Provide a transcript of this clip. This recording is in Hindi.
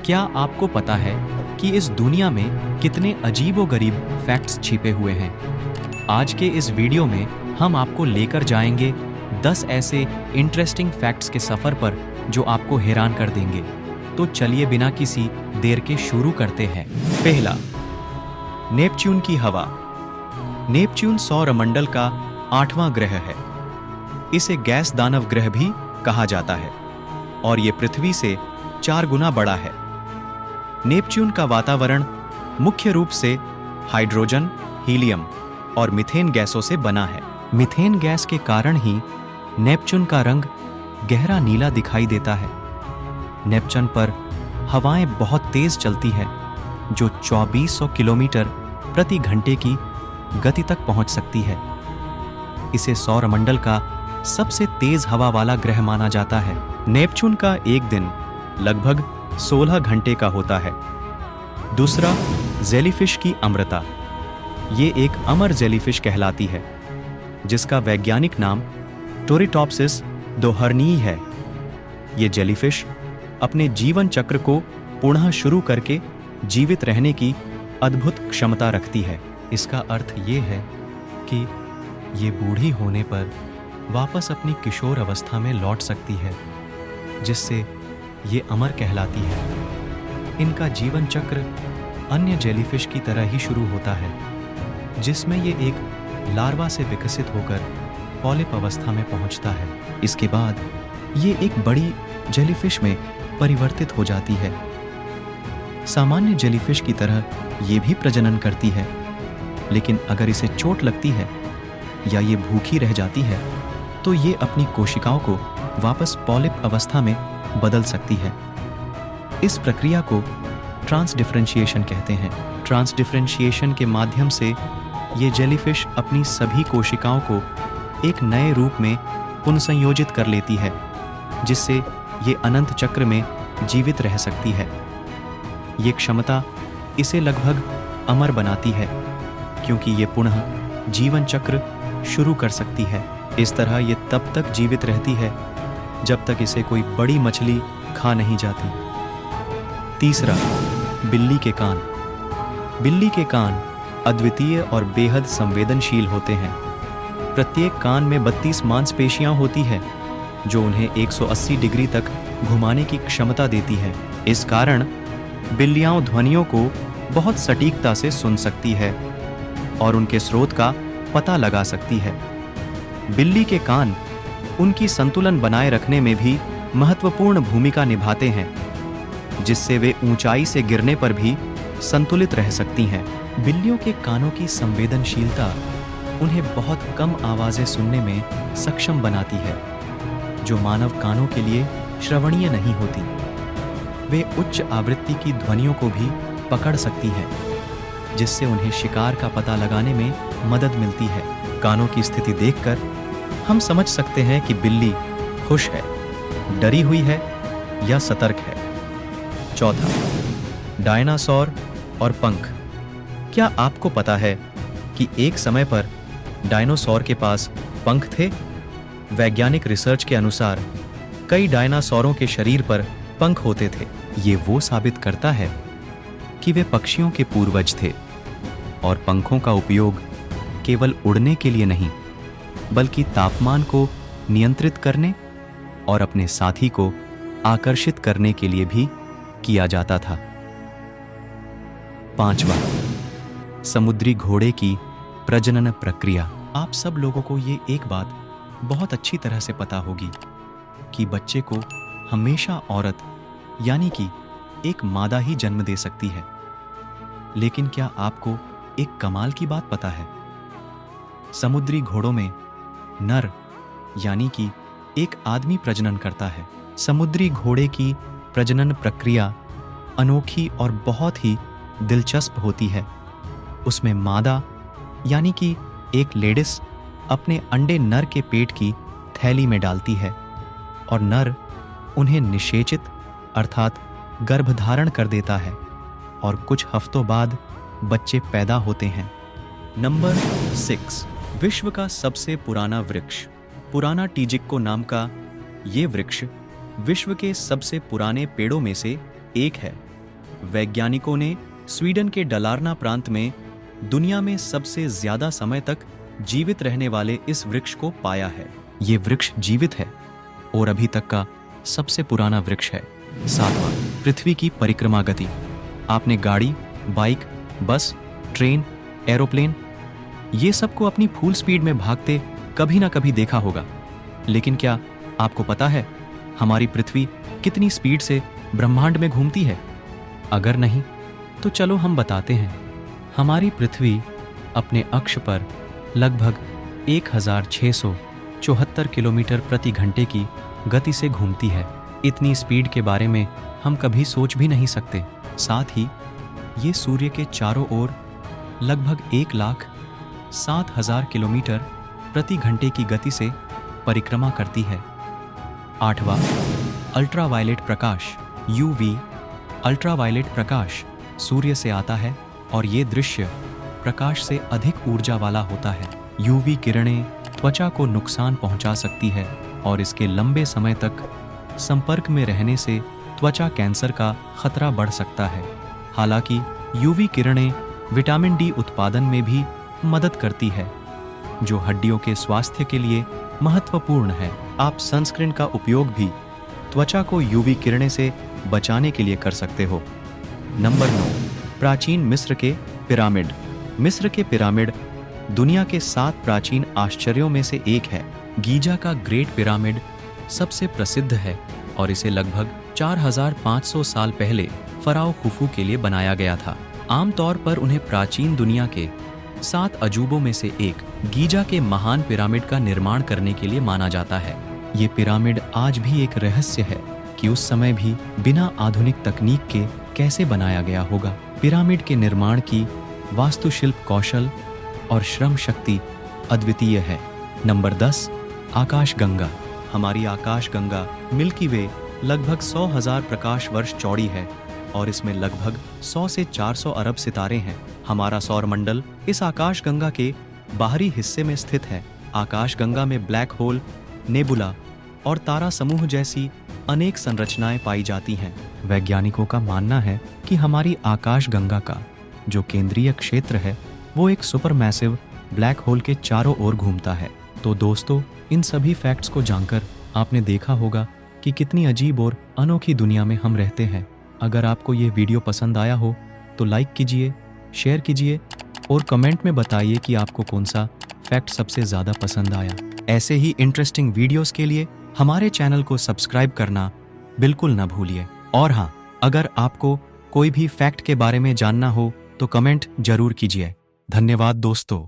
क्या आपको पता है कि इस दुनिया में कितने अजीबोगरीब फैक्ट्स छिपे हुए हैं? आज के इस वीडियो में हम आपको लेकर जाएंगे 10 ऐसे इंटरेस्टिंग फैक्ट्स के सफर पर जो आपको हैरान कर देंगे। तो चलिए बिना किसी देर के शुरू करते हैं। पहला, नेपच्यून की हवा। नेपच्यून सौरमंडल का 8वां ग्रह है। इसे गैस दानव ग्रह भी कहा जाता है और ये पृथ्वी से 4 गुना बड़ा है। नेपच्यून का वातावरण मुख्य रूप से हाइड्रोजन, हीलियम और मीथेन गैसों से बना है। मीथेन गैस के कारण ही नेपच्यून का रंग गहरा नीला दिखाई देता है। नेपच्यून पर हवाएं बहुत तेज चलती है, जो 2400 किलोमीटर प्रति घंटे की गति तक पहुंच सकती है। इसे सौरमंडल का सबसे तेज हवा वाला ग्रह माना जाता है। नेपच्यून का एक दिन लगभग 16 घंटे का होता है। दूसरा, जेलीफिश की अमृता। ये एक अमर जेलीफिश कहलाती है, जिसका वैज्ञानिक नाम टोरिटॉप्सिस दोहर्नीई है। ये जेलीफिश अपने जीवन चक्र को पुनः शुरू करके जीवित रहने की अद्भुत क्षमता रखती है। इसका अर्थ ये है कि ये बूढ़ी होने पर वापस अपनी किशोर अवस्था में लौट सकती है, जिससे ये अमर कहलाती है। इनका जीवन चक्र अन्य जेलीफिश की तरह ही शुरू होता है, जिसमें ये एक लार्वा से विकसित होकर पॉलिप अवस्था में पहुंचता है। इसके बाद ये एक बड़ी जेलीफिश में परिवर्तित हो जाती है। सामान्य जेलीफिश की तरह ये भी प्रजनन करती है, लेकिन अगर इसे चोट लगती है या ये भूखी रह जाती है तो ये अपनी कोशिकाओं को वापस पॉलिप अवस्था में बदल सकती है। इस प्रक्रिया को ट्रांसडिफरेंशिएशन कहते हैं। ट्रांसडिफरेंशिएशन के माध्यम से ये जेलीफिश अपनी सभी कोशिकाओं को एक नए रूप में पुनर्संयोजित कर लेती है, जिससे ये अनंत चक्र में जीवित रह सकती है। ये क्षमता इसे लगभग अमर बनाती है, क्योंकि ये पुनः जीवन चक्र शुरू कर सकती है। इस तरह ये तब तक जीवित रहती है जब तक इसे कोई बड़ी मछली खा नहीं जाती। तीसरा, बिल्ली के कान। बिल्ली के कान अद्वितीय और बेहद संवेदनशील होते हैं। प्रत्येक कान में 32 मांसपेशियां होती है, जो उन्हें 180 डिग्री तक घुमाने की क्षमता देती है। इस कारण बिल्लियां ध्वनियों को बहुत सटीकता से सुन सकती है और उनके स्रोत का पता लगा सकती है। बिल्ली के कान उनकी संतुलन बनाए रखने में भी महत्वपूर्ण भूमिका निभाते हैं, जिससे वे ऊंचाई से गिरने पर भी संतुलित रह सकती हैं। बिल्लियों के कानों की संवेदनशीलता उन्हें बहुत कम आवाजें सुनने में सक्षम बनाती है, जो मानव कानों के लिए श्रवणीय नहीं होती। वे उच्च आवृत्ति की ध्वनियों को भी पकड़ सकती हैं, जिससे उन्हें शिकार का पता लगाने में मदद मिलती है। कानों की स्थिति देखकर हम समझ सकते हैं कि बिल्ली खुश है, डरी हुई है या सतर्क है। चौथा, डायनासोर और पंख। क्या आपको पता है कि एक समय पर डायनासोर के पास पंख थे? वैज्ञानिक रिसर्च के अनुसार कई डायनासोरों के शरीर पर पंख होते थे। ये वो साबित करता है कि वे पक्षियों के पूर्वज थे और पंखों का उपयोग केवल उड़ने के लिए नहीं, बल्कि तापमान को नियंत्रित करने और अपने साथी को आकर्षित करने के लिए भी किया जाता था। पांचवा, समुद्री घोड़े की प्रजनन प्रक्रिया। आप सब लोगों को ये एक बात बहुत अच्छी तरह से पता होगी कि बच्चे को हमेशा औरत यानी कि एक मादा ही जन्म दे सकती है। लेकिन क्या आपको एक कमाल की बात पता है? समुद्री घोड़ों में नर यानी कि एक आदमी प्रजनन करता है। समुद्री घोड़े की प्रजनन प्रक्रिया अनोखी और बहुत ही दिलचस्प होती है। उसमें मादा यानी कि एक लेडिस अपने अंडे नर के पेट की थैली में डालती है और नर उन्हें निषेचित अर्थात गर्भधारण कर देता है और कुछ हफ्तों बाद बच्चे पैदा होते हैं। नंबर 6, विश्व का सबसे पुराना वृक्ष। पुराना टीजिक्को नाम का ये वृक्ष विश्व के सबसे पुराने पेड़ों में से एक है। वैज्ञानिकों ने स्वीडन के डलार्ना प्रांत में दुनिया में सबसे ज्यादा समय तक जीवित रहने वाले इस वृक्ष को पाया है। ये वृक्ष जीवित है और अभी तक का सबसे पुराना वृक्ष है। 7वां, पृथ्वी की परिक्रमा गति। आपने गाड़ी, बाइक, बस, ट्रेन, एरोप्लेन ये सबको अपनी फुल स्पीड में भागते कभी ना कभी देखा होगा, लेकिन क्या आपको पता है हमारी पृथ्वी कितनी स्पीड से ब्रह्मांड में घूमती है? अगर नहीं तो चलो हम बताते हैं। हमारी पृथ्वी अपने अक्ष पर लगभग 1674 किलोमीटर प्रति घंटे की गति से घूमती है। इतनी स्पीड के बारे में हम कभी सोच भी नहीं सकते। साथ ही ये सूर्य के चारों ओर लगभग 1,07,000 किलोमीटर प्रति घंटे की गति से परिक्रमा करती है। 8वां, अल्ट्रावायलेट प्रकाश यूवी। अल्ट्रावायलेट प्रकाश सूर्य से आता है और ये दृश्य प्रकाश से अधिक ऊर्जा वाला होता है। यूवी किरणें त्वचा को नुकसान पहुंचा सकती है और इसके लंबे समय तक संपर्क में रहने से त्वचा कैंसर का खतरा बढ़ सकता है। हालांकि यूवी किरणें विटामिन डी उत्पादन में भी मदद करती है, जो हड्डियों के स्वास्थ्य के लिए महत्वपूर्ण है। आप सनस्क्रीन का उपयोग भी त्वचा को यूवी किरणें से बचाने के लिए कर सकते हो। नंबर 9, प्राचीन मिस्र के पिरामिड। मिस्र के पिरामिड दुनिया के 7 प्राचीन आश्चर्यों में से एक है। गीजा का ग्रेट पिरामिड सबसे प्रसिद्ध है और इसे लगभग 4500 साल पहले फराओ खुफू के लिए बनाया गया था। आमतौर पर उन्हें प्राचीन दुनिया के 7 अजूबों में से एक गीजा के महान पिरामिड का निर्माण करने के लिए माना जाता है। ये पिरामिड आज भी एक रहस्य है कि उस समय भी बिना आधुनिक तकनीक के कैसे बनाया गया होगा। पिरामिड के निर्माण की वास्तुशिल्प कौशल और श्रम शक्ति अद्वितीय है। नंबर 10, आकाशगंगा। हमारी आकाशगंगा मिल्की वे लगभग 100,000 प्रकाश वर्ष चौड़ी है और इसमें लगभग 100 से 400 अरब सितारे हैं। हमारा सौरमंडल इस आकाशगंगा के बाहरी हिस्से में स्थित है। आकाशगंगा में ब्लैक होल, नेबुला और तारा समूह जैसी अनेक संरचनाएं पाई जाती हैं। वैज्ञानिकों का मानना है कि हमारी आकाशगंगा का जो केंद्रीय क्षेत्र है वो एक सुपरमैसिव ब्लैक होल के चारों ओर घूमता है। तो दोस्तों, इन सभी फैक्ट्स को जानकर आपने देखा होगा कि कितनी अजीब और अनोखी दुनिया में हम रहते हैं। अगर आपको ये वीडियो पसंद आया हो तो लाइक कीजिए, शेयर कीजिए और कमेंट में बताइए कि आपको कौन सा फैक्ट सबसे ज़्यादा पसंद आया। ऐसे ही इंटरेस्टिंग वीडियोस के लिए हमारे चैनल को सब्सक्राइब करना बिल्कुल ना भूलिए। और हाँ, अगर आपको कोई भी फैक्ट के बारे में जानना हो तो कमेंट जरूर कीजिए। धन्यवाद दोस्तों।